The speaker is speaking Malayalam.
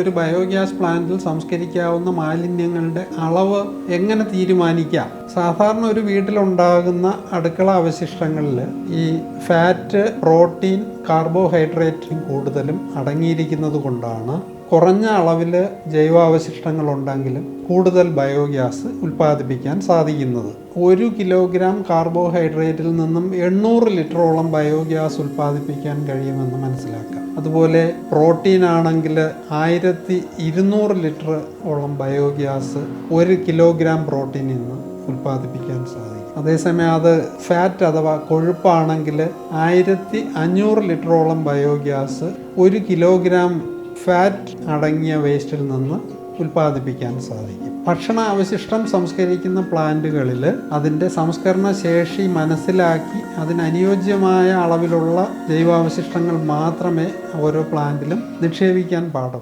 ഒരു ബയോഗ്യാസ് പ്ലാന്റിൽ സംസ്കരിക്കാവുന്ന മാലിന്യങ്ങളുടെ അളവ് എങ്ങനെ തീരുമാനിക്കാം? സാധാരണ ഒരു വീട്ടിലുണ്ടാകുന്ന അടുക്കള അവശിഷ്ടങ്ങളിൽ ഈ ഫാറ്റ്, പ്രോട്ടീൻ, കാർബോഹൈഡ്രേറ്റ് കൂടുതലും അടങ്ങിയിരിക്കുന്നത് കൊണ്ടാണ് കുറഞ്ഞ അളവിൽ ജൈവാവശിഷ്ടങ്ങളുണ്ടെങ്കിലും കൂടുതൽ ബയോഗ്യാസ് ഉൽപ്പാദിപ്പിക്കാൻ സാധിക്കുന്നത്. 1 കിലോഗ്രാം കാർബോഹൈഡ്രേറ്റിൽ നിന്നും 800 ലിറ്ററോളം ബയോഗ്യാസ് ഉൽപ്പാദിപ്പിക്കാൻ കഴിയുമെന്ന് മനസ്സിലാക്കാം. അതുപോലെ പ്രോട്ടീൻ ആണെങ്കിൽ 1200 ലിറ്റർ ഓളം ബയോഗ്യാസ് 1 കിലോഗ്രാം പ്രോട്ടീനിൽ നിന്ന് ഉൽപ്പാദിപ്പിക്കാൻ സാധിക്കും. അതേസമയം അത് ഫാറ്റ് അഥവാ കൊഴുപ്പാണെങ്കിൽ 1500 ലിറ്ററോളം ബയോഗ്യാസ് 1 കിലോഗ്രാം ഫാറ്റ് അടങ്ങിയ വേസ്റ്റിൽ നിന്ന് ഉൽപ്പാദിപ്പിക്കാൻ സാധിക്കും. ഭക്ഷണ അവശിഷ്ടം സംസ്കരിക്കുന്ന പ്ലാന്റുകളിൽ അതിൻ്റെ സംസ്കരണ ശേഷി മനസ്സിലാക്കി അതിനനുയോജ്യമായ അളവിലുള്ള ജൈവാവശിഷ്ടങ്ങൾ മാത്രമേ ഓരോ പ്ലാന്റിലും നിക്ഷേപിക്കാൻ പാടുള്ളൂ.